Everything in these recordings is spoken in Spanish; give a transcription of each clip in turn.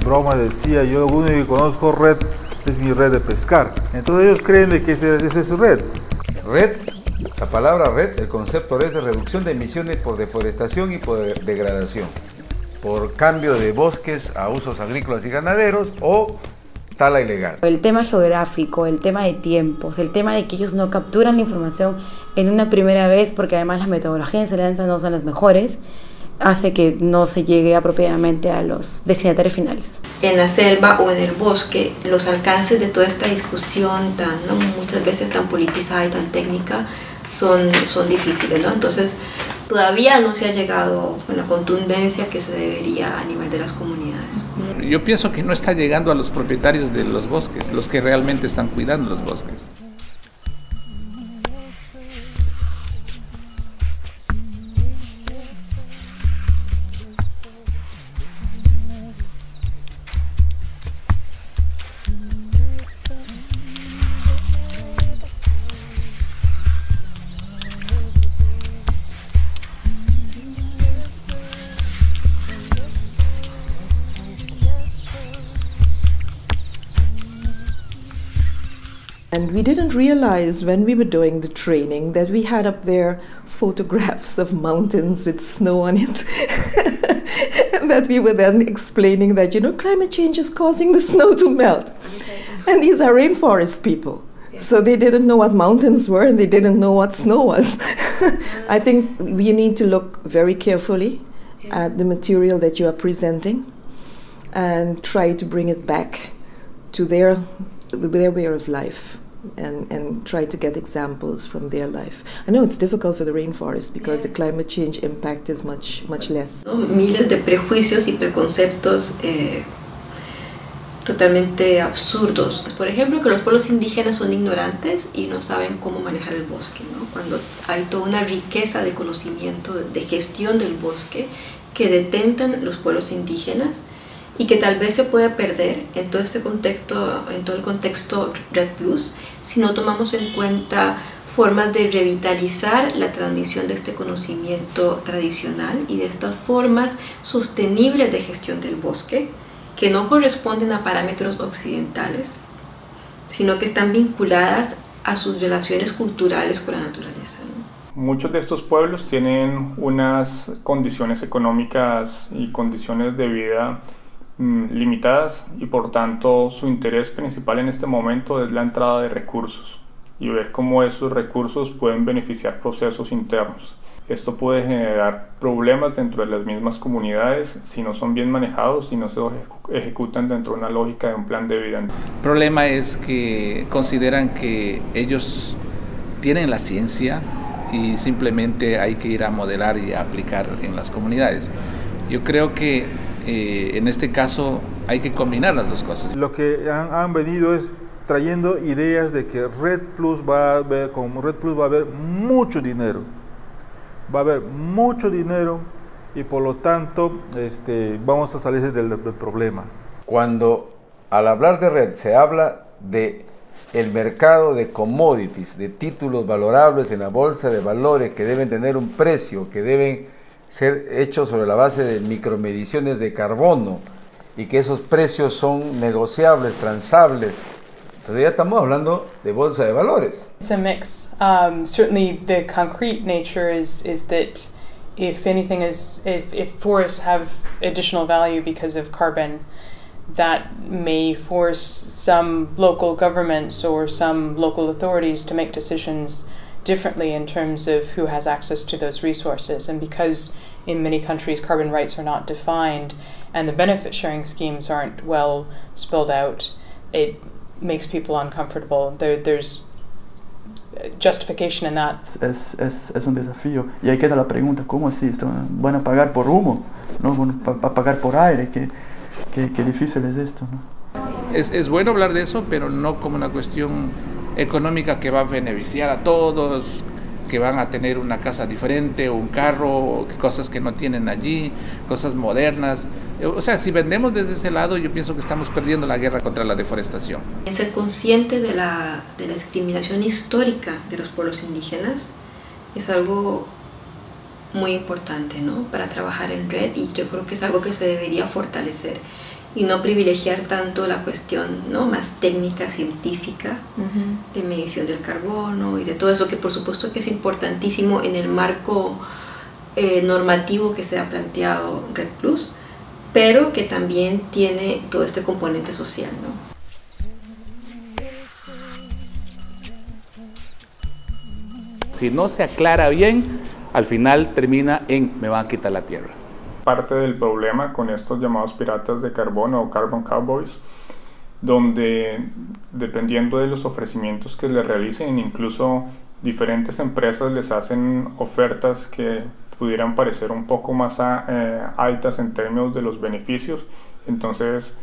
broma decía, yo lo único que conozco red es mi red de pescar. Entonces ellos creen de que ese es red. Red, la palabra red, el concepto red de reducción de emisiones por deforestación y por degradación, por cambio de bosques a usos agrícolas y ganaderos o tala ilegal. El tema geográfico, el tema de tiempos, el tema de que ellos no capturan la información en una primera vez porque además las metodologías de enseñanza no son las mejores, hace que no se llegue apropiadamente a los destinatarios finales. En la selva o en el bosque, los alcances de toda esta discusión muchas veces tan politizada y tan técnica son difíciles, ¿no? Entonces todavía no se ha llegado con la contundencia que se debería a nivel de las comunidades. Yo pienso que no está llegando a los propietarios de los bosques, los que realmente están cuidando los bosques. And we didn't realize when we were doing the training that we had up there photographs of mountains with snow on it. And that we were then explaining that, you know, climate change is causing the snow to melt. And these are rainforest people. So they didn't know what mountains were and they didn't know what snow was. I think we need to look very carefully at the material that you are presenting and try to bring it back to their way of life and try to get examples from their life. I know it's difficult for the rainforest because the climate change impact is much less. Miles de prejuicios y preconceptos totalmente absurdos. Por ejemplo, que los pueblos indígenas son ignorantes y no saben cómo manejar el bosque, ¿no? Cuando hay toda una riqueza de conocimiento, de gestión del bosque que detentan los pueblos indígenas y que tal vez se puede perder en todo este contexto, en todo el contexto Red Plus, si no tomamos en cuenta formas de revitalizar la transmisión de este conocimiento tradicional y de estas formas sostenibles de gestión del bosque, que no corresponden a parámetros occidentales, sino que están vinculadas a sus relaciones culturales con la naturaleza, ¿no? Muchos de estos pueblos tienen unas condiciones económicas y condiciones de vida limitadas y por tanto su interés principal en este momento es la entrada de recursos y ver cómo esos recursos pueden beneficiar procesos internos. Esto puede generar problemas dentro de las mismas comunidades si no son bien manejados y no se ejecutan dentro de una lógica de un plan de vida. El problema es que consideran que ellos tienen la ciencia y simplemente hay que ir a modelar y a aplicar en las comunidades. Yo creo que en este caso hay que combinar las dos cosas. Lo que han venido es trayendo ideas de que Red Plus como Red Plus va a haber mucho dinero. Va a haber mucho dinero y por lo tanto vamos a salir del problema. Cuando al hablar de red se habla de el mercado de commodities, de títulos valorables en la bolsa de valores que deben tener un precio, que deben ser hechos sobre la base de micromediciones de carbono y que esos precios son negociables, transables. Entonces ya estamos hablando de bolsa de valores. It's a mix. Certainly the concrete nature is that if anything is, if forests have additional value because of carbon, that may force some local governments or some local authorities to make decisions differently in terms of who has access to those resources. And because in many countries carbon rights are not defined and the benefit sharing schemes aren't well spelled out, it makes people uncomfortable. There's justification in that. Es un desafío y ahí queda la pregunta, ¿cómo así? ¿Van a pagar por humo? ¿No? ¿Van a pagar por aire? Qué difícil es esto, ¿no? Es bueno hablar de eso, pero no como una cuestión económica que va a beneficiar a todos, que van a tener una casa diferente o un carro, cosas que no tienen allí, cosas modernas. O sea, si vendemos desde ese lado, yo pienso que estamos perdiendo la guerra contra la deforestación. Ser consciente de la discriminación histórica de los pueblos indígenas es algo muy importante, ¿no? Para trabajar en red, y yo creo que es algo que se debería fortalecer. y no privilegiar tanto la cuestión, ¿no?, más técnica, científica, de medición del carbono y de todo eso, que por supuesto que es importantísimo en el marco normativo que se ha planteado REDD+, pero que también tiene todo este componente social, ¿no? Si no se aclara bien, al final termina en me van a quitar la tierra. Parte del problema con estos llamados piratas de carbono o carbon cowboys, donde dependiendo de los ofrecimientos que les realicen, incluso diferentes empresas les hacen ofertas que pudieran parecer un poco más altas en términos de los beneficios, entonces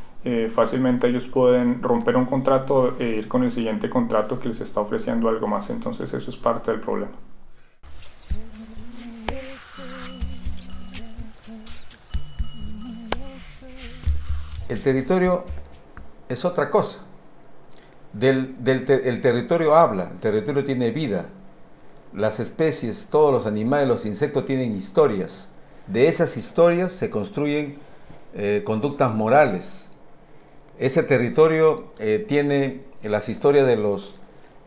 fácilmente ellos pueden romper un contrato e ir con el siguiente contrato que les está ofreciendo algo más, entonces eso es parte del problema. El territorio es otra cosa. El territorio habla, el territorio tiene vida. Las especies, todos los animales, los insectos tienen historias. De esas historias se construyen conductas morales. Ese territorio tiene las historias de los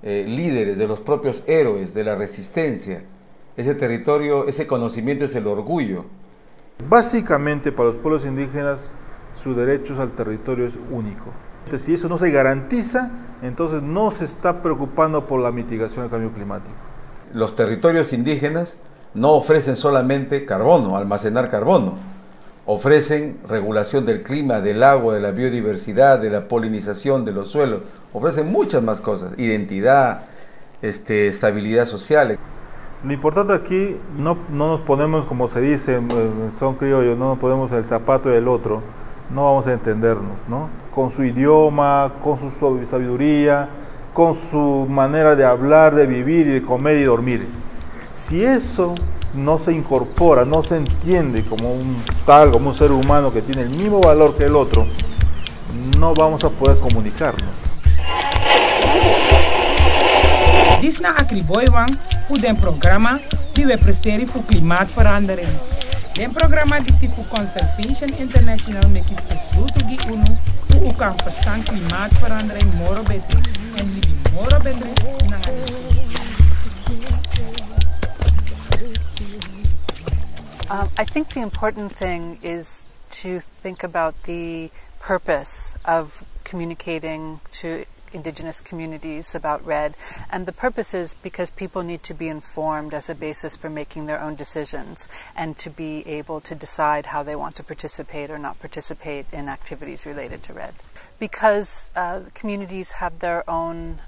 líderes, de los propios héroes, de la resistencia. Ese territorio, ese conocimiento es el orgullo. Básicamente para los pueblos indígenas, sus derechos al territorio es único. Si eso no se garantiza, entonces no se está preocupando por la mitigación del cambio climático. Los territorios indígenas no ofrecen solamente carbono, almacenar carbono. Ofrecen regulación del clima, del agua, de la biodiversidad, de la polinización, de los suelos. Ofrecen muchas más cosas. Identidad, estabilidad social. Lo importante aquí, no nos ponemos, como se dice en son criollo, no nos ponemos el zapato del otro. No vamos a entendernos, ¿no? Con su idioma, con su sabiduría, con su manera de hablar, de vivir y de comer y dormir. Si eso no se incorpora, no se entiende como un ser humano que tiene el mismo valor que el otro, no vamos a poder comunicarnos. Dit na akriboiwan voor den programma die we presteren voor klimaatverandering. Den programma die voor Conservation International met is besloten die UNO hoe u kan verstaan klimaatverandering moro beter en libi moro beter na. I think the important thing is to think about the purpose of communicating to Indigenous communities about REDD, and the purpose is because people need to be informed as a basis for making their own decisions and to be able to decide how they want to participate or not participate in activities related to REDD. Because communities have their own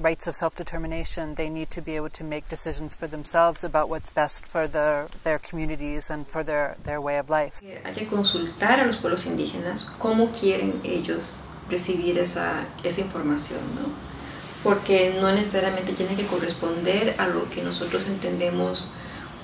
rights of self-determination, they need to be able to make decisions for themselves about what's best for their communities and for their way of life. Hay que consultar a los pueblos indígenas cómo quieren ellos recibir esa información, ¿no? Porque no necesariamente tiene que corresponder a lo que nosotros entendemos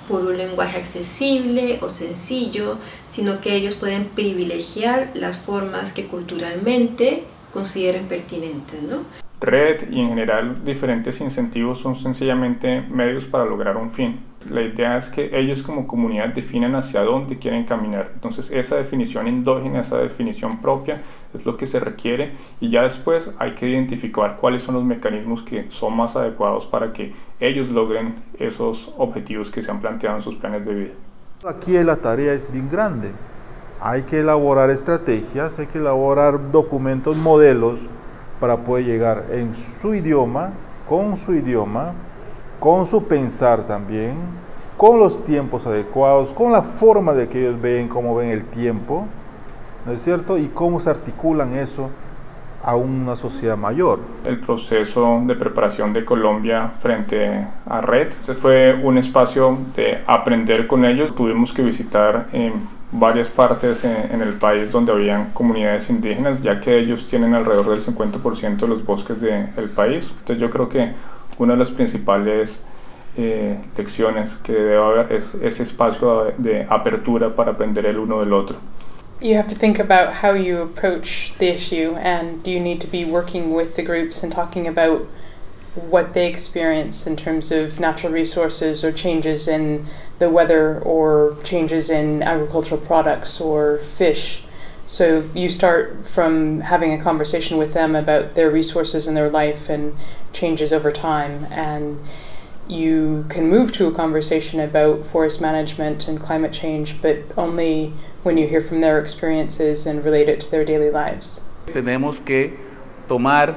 por un lenguaje accesible o sencillo, sino que ellos pueden privilegiar las formas que culturalmente consideren pertinentes, ¿no? REDD y en general diferentes incentivos son sencillamente medios para lograr un fin. La idea es que ellos como comunidad definan hacia dónde quieren caminar. Entonces esa definición endógena, esa definición propia es lo que se requiere y ya después hay que identificar cuáles son los mecanismos que son más adecuados para que ellos logren esos objetivos que se han planteado en sus planes de vida. Aquí la tarea es bien grande. Hay que elaborar estrategias, hay que elaborar documentos, modelos para poder llegar en su idioma, con su pensar también, con los tiempos adecuados, con la forma de que ellos ven, cómo ven el tiempo, ¿no es cierto? Y cómo se articulan eso a una sociedad mayor. El proceso de preparación de Colombia frente a REDD fue un espacio de aprender con ellos. Tuvimos que visitar varias partes en el país donde habían comunidades indígenas, ya que ellos tienen alrededor del 50% de los bosques del país. Entonces yo creo que una de las principales lecciones que debe haber es ese espacio de apertura para aprender el uno del otro. You have to think about how you approach the issue, and do you need to be working with the groups and talking about what they experience in terms of natural resources or changes in the weather or changes in agricultural products or fish. So you start from having a conversation with them about their resources in their life and changes over time, and you can move to a conversation about forest management and climate change, but only when you hear from their experiences and relate it to their daily lives. Tenemos que tomar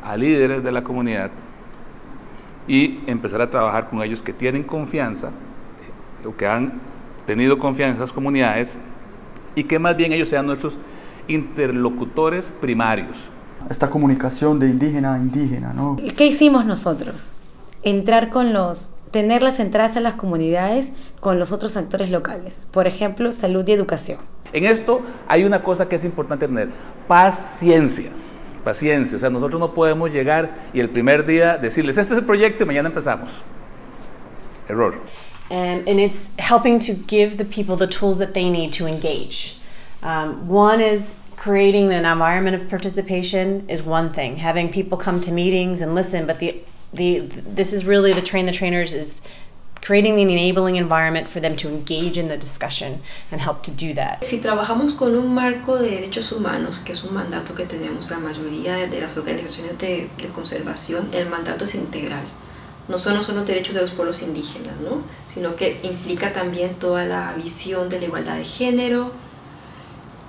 a líderes de la comunidad y empezar a trabajar con ellos que tienen confianza, o que han tenido confianza en esas comunidades, y que más bien ellos sean nuestros interlocutores primarios. Esta comunicación de indígena a indígena, ¿no? ¿Qué hicimos nosotros? Tener las entradas a las comunidades con los otros actores locales, por ejemplo, salud y educación. En esto hay una cosa que es importante tener: paciencia. Paciencia, o sea, nosotros no podemos llegar y el primer día decirles, este es el proyecto y mañana empezamos. Error. And it's helping to give the people the tools that they need to engage. One is creating an environment of participation is one thing. Having people come to meetings and listen, but this is really the trainers is creating an enabling environment for them to engage in the discussion and help to do that. Si trabajamos con un marco de derechos humanos, que es un mandato que tenemos la mayoría de las organizaciones de conservación, el mandato es integral. No solo son los derechos de los pueblos indígenas, ¿no? Sino que implica también toda la visión de la igualdad de género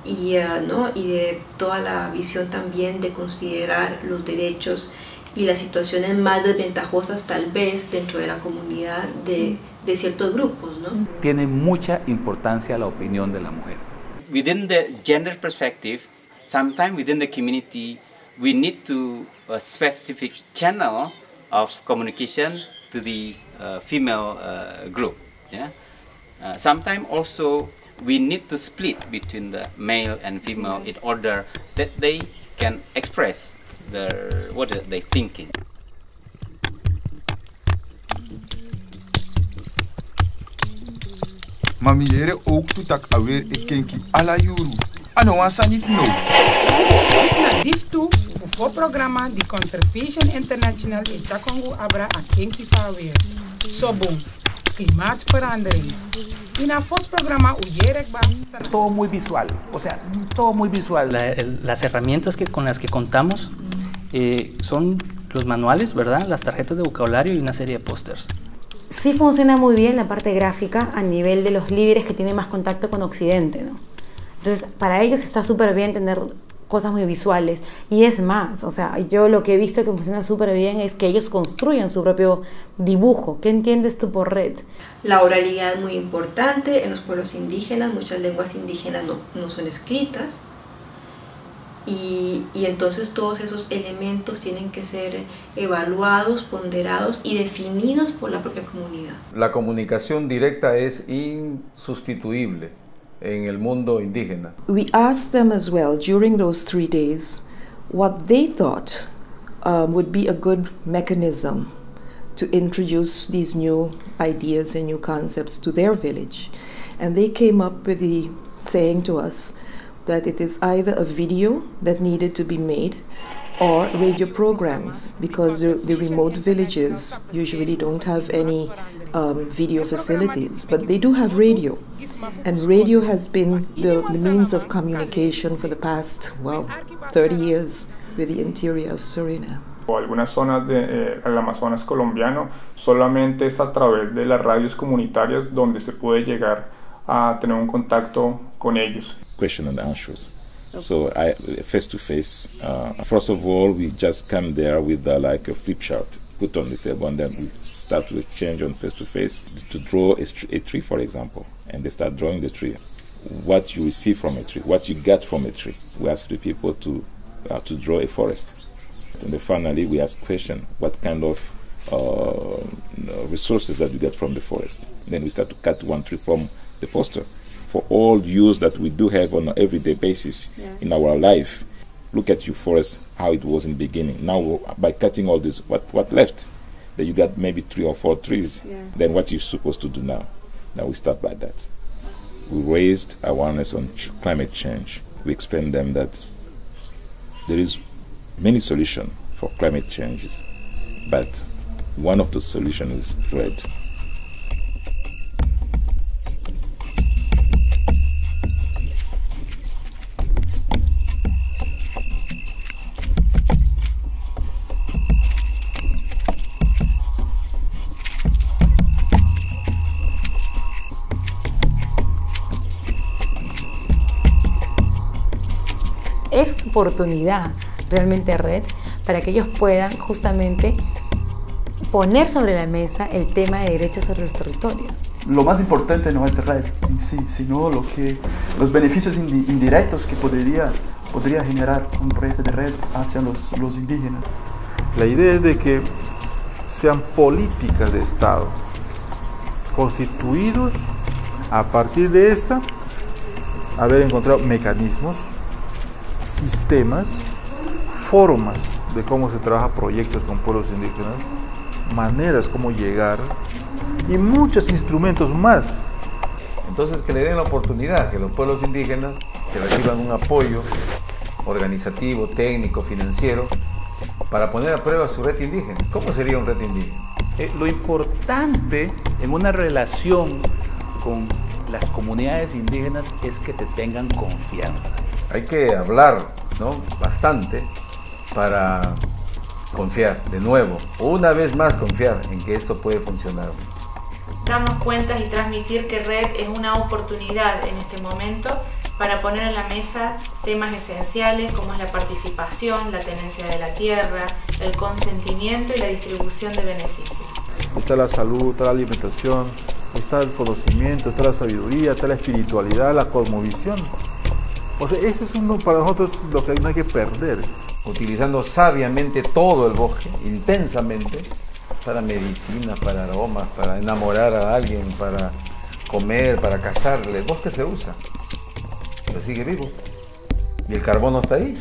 y de toda la visión también de considerar los derechos y las situaciones más desventajosas tal vez dentro de la comunidad de ciertos grupos, ¿no? Tiene mucha importancia la opinión de la mujer. Within the gender perspective, sometimes within the community, we need to a specific channel of communication to the female group. Yeah. Sometimes also we need to split between the male and female in order that they can express what are they thinking. Mami jere ook toetak awer ekenki ala yuru. Ano wansanif no. Na diftu voor programma die Conservation International in Chakongu abra a kenki fawer. Sobum klimaatverandering. Y na fos programa uyerekba. Todo muy visual, o sea, todo muy visual. Las herramientas con las que contamos son los manuales, ¿verdad? Las tarjetas de vocabulario y una serie de pósters. Sí funciona muy bien la parte gráfica a nivel de los líderes que tienen más contacto con Occidente, ¿no? Entonces, para ellos está súper bien tener cosas muy visuales. Y es más, o sea, yo lo que he visto que funciona súper bien es que ellos construyen su propio dibujo. ¿Qué entiendes tú por REDD? La oralidad es muy importante en los pueblos indígenas. Muchas lenguas indígenas no son escritas. Y entonces todos esos elementos tienen que ser evaluados, ponderados y definidos por la propia comunidad. La comunicación directa es insustituible en el mundo indígena. We asked them as well during those 3 days what they thought would be a good mechanism to introduce these new ideas and new concepts to their village. And they came up with the saying to us that it is either a video that needed to be made or radio programs, because the remote villages usually don't have any video facilities, but they do have radio. And radio has been the means of communication for the past, 30 years with the interior of Suriname. O algunas zonas del Amazonas colombiano solamente es a través de las radios comunitarias donde se puede llegar a tener un contacto con ellos. Question and answers. So face to face. First of all, we just come there with like a flip chart put on the table, and then we start to exchange on face to face to draw a tree, for example, and they start drawing the tree. What you receive from a tree, what you get from a tree. We ask the people to draw a forest, and then finally we ask question: what kind of resources that we get from the forest? Then we start to cut one tree from the poster. For all use that we do have on an everyday basis in our life. Look at your forest, how it was in the beginning. Now, by cutting all this, what left? Then you got maybe 3 or 4 trees. Then what you're supposed to do now? Now we start by that. We raised awareness on climate change. We explained them that there is many solutions for climate changes, but one of the solutions is REDD. es una oportunidad realmente REDD para que ellos puedan justamente poner sobre la mesa el tema de derechos sobre los territorios. Lo más importante no es REDD en sí, sino los beneficios indirectos que podría generar un proyecto de REDD hacia los indígenas. La idea es de que sean políticas de Estado, constituidos a partir de esta, haber encontrado mecanismos, sistemas, formas de cómo se trabaja proyectos con pueblos indígenas, maneras como llegar y muchos instrumentos más. Entonces que le den la oportunidad, que los pueblos indígenas que reciban un apoyo organizativo, técnico, financiero, para poner a prueba su red indígena. ¿Cómo sería un red indígena? Lo importante en una relación con las comunidades indígenas es que te tengan confianza. Hay que hablar, ¿no?, bastante para confiar, de nuevo, una vez más confiar en que esto puede funcionar. Darnos cuenta y transmitir que REDD es una oportunidad en este momento para poner en la mesa temas esenciales como es la participación, la tenencia de la tierra, el consentimiento y la distribución de beneficios. Está la salud, está la alimentación, está el conocimiento, está la sabiduría, está la espiritualidad, la cosmovisión. O sea, ese es uno para nosotros lo que no hay que perder. Utilizando sabiamente todo el bosque, intensamente, para medicina, para aromas, para enamorar a alguien, para comer, para cazar. El bosque se usa, pero sigue vivo. Y el carbono está ahí.